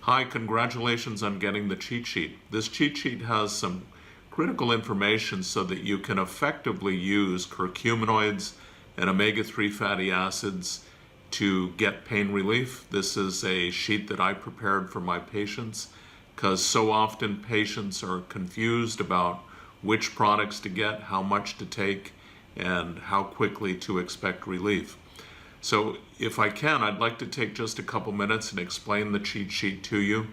Hi, congratulations on getting the cheat sheet. This cheat sheet has some critical information so that you can effectively use curcuminoids and omega-3 fatty acids to get pain relief. This is a sheet that I prepared for my patients because so often patients are confused about which products to get, how much to take, and how quickly to expect relief. So if I can, I'd like to take just a couple minutes and explain the cheat sheet to you.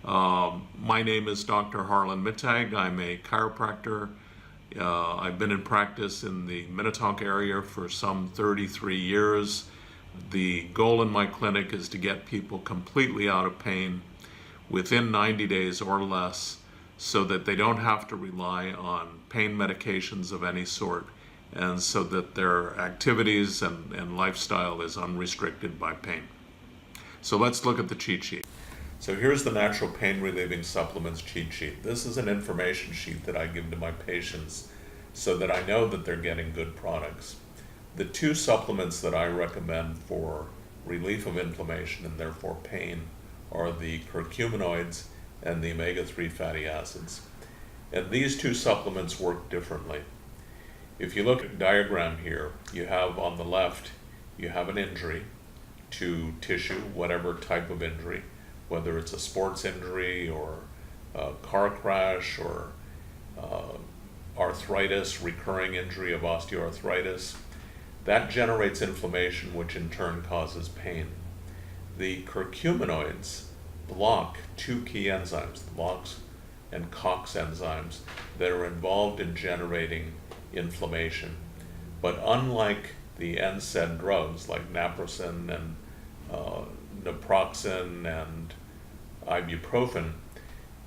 My name is Dr. Harlan Mittag. I'm a chiropractor. I've been in practice in the Minnetonka area for some 33 years. The goal in my clinic is to get people completely out of pain within 90 days or less so that they don't have to rely on pain medications of any sort, and so that their activities and lifestyle is unrestricted by pain. So let's look at the cheat sheet. So here's the natural pain relieving supplements cheat sheet. This is an information sheet that I give to my patients so that I know that they're getting good products. The two supplements that I recommend for relief of inflammation and therefore pain are the curcuminoids and the omega-3 fatty acids. And these two supplements work differently. If you look at the diagram here, you have on the left, you have an injury to tissue, whatever type of injury, whether it's a sports injury or a car crash or arthritis, recurring injury of osteoarthritis. That generates inflammation, which in turn causes pain. The curcuminoids block two key enzymes, the LOX and COX enzymes, that are involved in generating inflammation. But unlike the NSAID drugs like naproxen and naproxen and ibuprofen,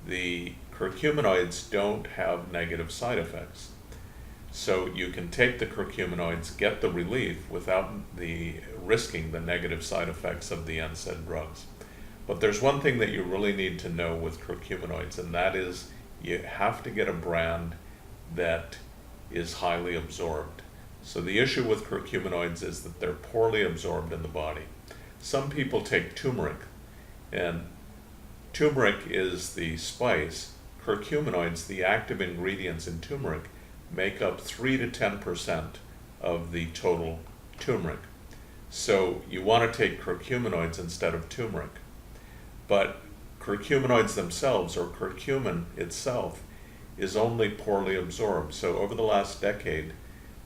the curcuminoids don't have negative side effects. So you can take the curcuminoids, get the relief without risking the negative side effects of the NSAID drugs. But there's one thing that you really need to know with curcuminoids, and that is you have to get a brand that is highly absorbed. So the issue with curcuminoids is that they're poorly absorbed in the body. Some people take turmeric, and turmeric is the spice. Curcuminoids, the active ingredients in turmeric, make up 3 to 10% of the total turmeric. So you want to take curcuminoids instead of turmeric. But curcuminoids themselves, or curcumin itself, is only poorly absorbed. So over the last decade,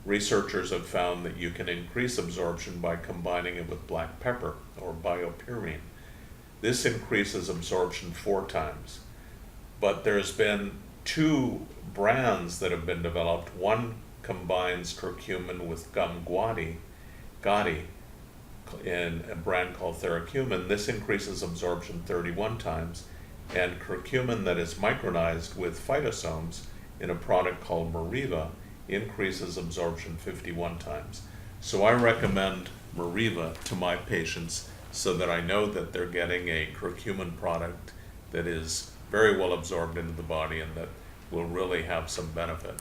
researchers have found that you can increase absorption by combining it with black pepper or biopurine. This increases absorption 4 times. But there's been 2 brands that have been developed. One combines curcumin with gum guaiac in a brand called Curcumin. This increases absorption 31 times. And curcumin that is micronized with phytosomes in a product called Meriva increases absorption 51 times. So I recommend Meriva to my patients so that I know that they're getting a curcumin product that is very well absorbed into the body and that will really have some benefit.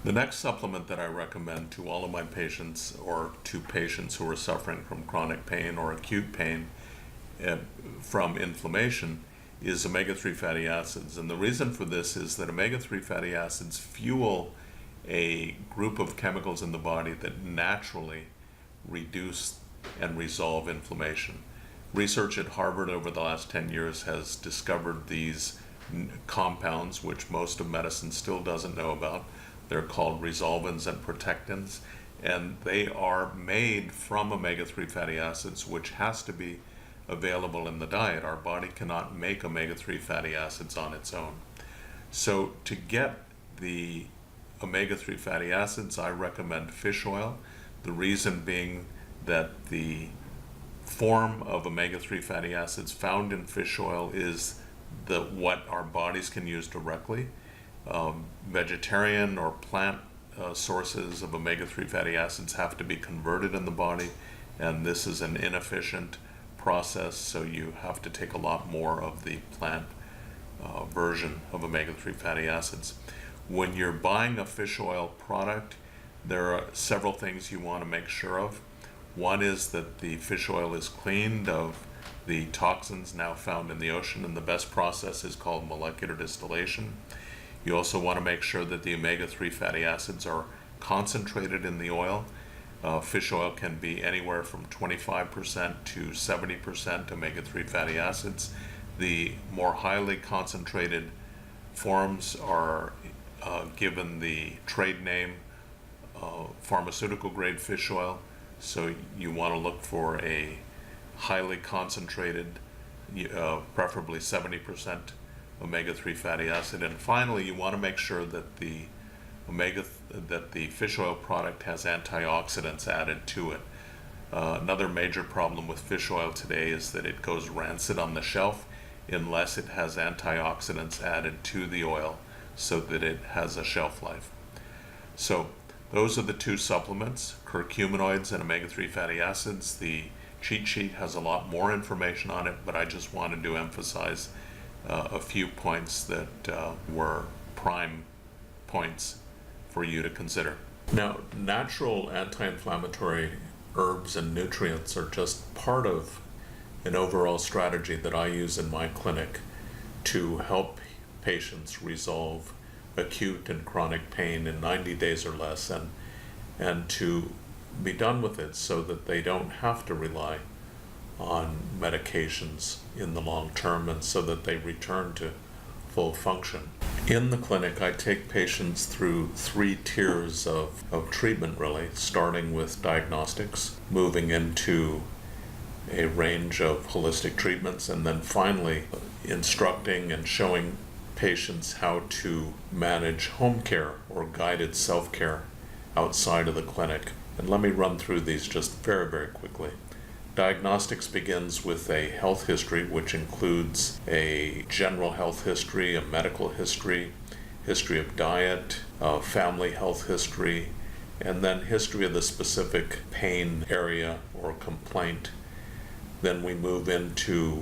The next supplement that I recommend to all of my patients, or to patients who are suffering from chronic pain or acute pain from inflammation, is omega-3 fatty acids. And the reason for this is that omega-3 fatty acids fuel a group of chemicals in the body that naturally reduce and resolve inflammation. Research at Harvard over the last 10 years has discovered these compounds, which most of medicine still doesn't know about. They're called resolvins and protectins, and they are made from omega-3 fatty acids, which has to be available in the diet. Our body cannot make omega-3 fatty acids on its own. So to get the omega-3 fatty acids, I recommend fish oil. The reason being that the form of omega-3 fatty acids found in fish oil is what our bodies can use directly. Vegetarian or plant sources of omega-3 fatty acids have to be converted in the body, and this is an inefficient process, so you have to take a lot more of the plant version of omega-3 fatty acids. When you're buying a fish oil product, there are several things you want to make sure of. One is that the fish oil is cleaned of the toxins now found in the ocean, and the best process is called molecular distillation. You also want to make sure that the omega-3 fatty acids are concentrated in the oil. Fish oil can be anywhere from 25% to 70% omega-3 fatty acids. The more highly concentrated forms are given the trade name pharmaceutical grade fish oil. So you want to look for a highly concentrated, preferably 70% omega-3 fatty acid. And finally, you want to make sure that the fish oil product has antioxidants added to it. Another major problem with fish oil today is that it goes rancid on the shelf unless it has antioxidants added to the oil so that it has a shelf life. So those are the two supplements, curcuminoids and omega-3 fatty acids. The cheat sheet has a lot more information on it, but I just wanted to emphasize a few points that were prime points for you to consider. Now, natural anti-inflammatory herbs and nutrients are just part of an overall strategy that I use in my clinic to help patients resolve acute and chronic pain in 90 days or less, and to be done with it so that they don't have to rely on medications in the long term, and so that they return to full function. In the clinic, I take patients through 3 tiers of treatment, really, starting with diagnostics, moving into a range of holistic treatments, and then finally instructing and showing patients how to manage home care or guided self-care outside of the clinic. And let me run through these just very, very quickly. Diagnostics begins with a health history, which includes a general health history, a medical history, history of diet, family health history, and then history of the specific pain area or complaint. Then we move into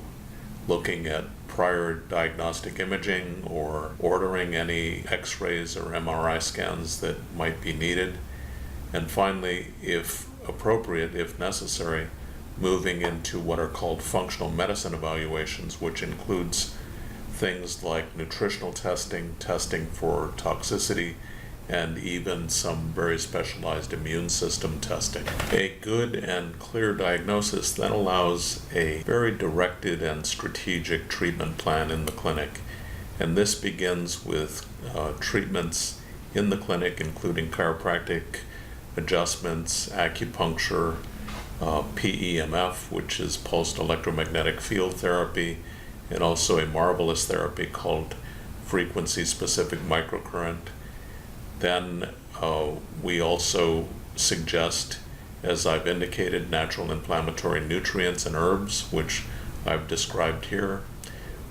looking at prior diagnostic imaging or ordering any x-rays or MRI scans that might be needed. And finally, if appropriate, if necessary, moving into what are called functional medicine evaluations, which includes things like nutritional testing, testing for toxicity, and even some very specialized immune system testing. A good and clear diagnosis then allows a very directed and strategic treatment plan in the clinic. And this begins with treatments in the clinic, including chiropractic adjustments, acupuncture, PEMF, which is pulsed electromagnetic field therapy, and also a marvelous therapy called frequency-specific microcurrent. Then we also suggest, as I've indicated, natural inflammatory nutrients and herbs, which I've described here.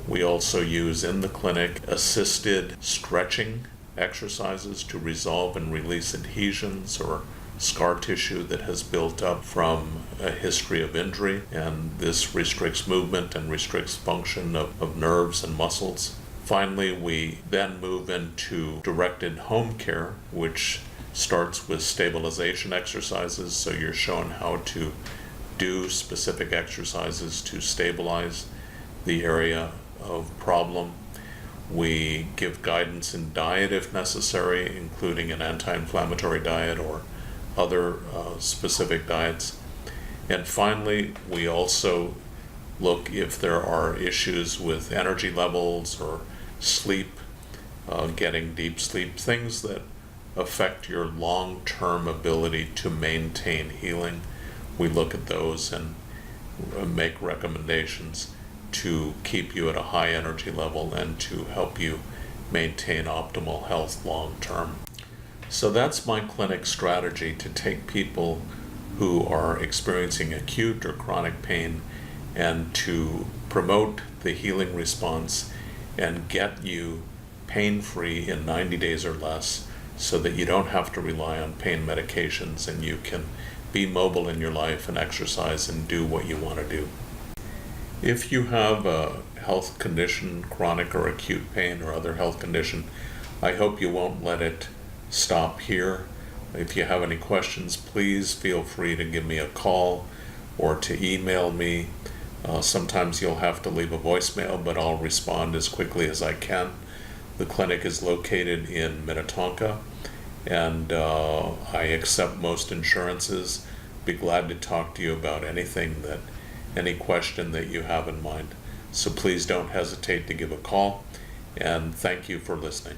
We also use in the clinic assisted stretching exercises to resolve and release adhesions or scar tissue that has built up from a history of injury, and this restricts movement and restricts function of nerves and muscles. Finally, we then move into directed home care, which starts with stabilization exercises. So you're shown how to do specific exercises to stabilize the area of problem. We give guidance in diet if necessary, including an anti-inflammatory diet or other specific diets. And finally, we also look if there are issues with energy levels or sleep, getting deep sleep, things that affect your long-term ability to maintain healing. We look at those and make recommendations to keep you at a high energy level and to help you maintain optimal health long-term. So that's my clinic strategy, to take people who are experiencing acute or chronic pain and to promote the healing response and get you pain-free in 90 days or less, so that you don't have to rely on pain medications and you can be mobile in your life and exercise and do what you want to do. If you have a health condition, chronic or acute pain or other health condition, I hope you won't let it stop here. If you have any questions, please feel free to give me a call or to email me. Sometimes you'll have to leave a voicemail, but I'll respond as quickly as I can. The clinic is located in Minnetonka, and I accept most insurances. Be glad to talk to you about any question that you have in mind. So please don't hesitate to give a call, and thank you for listening.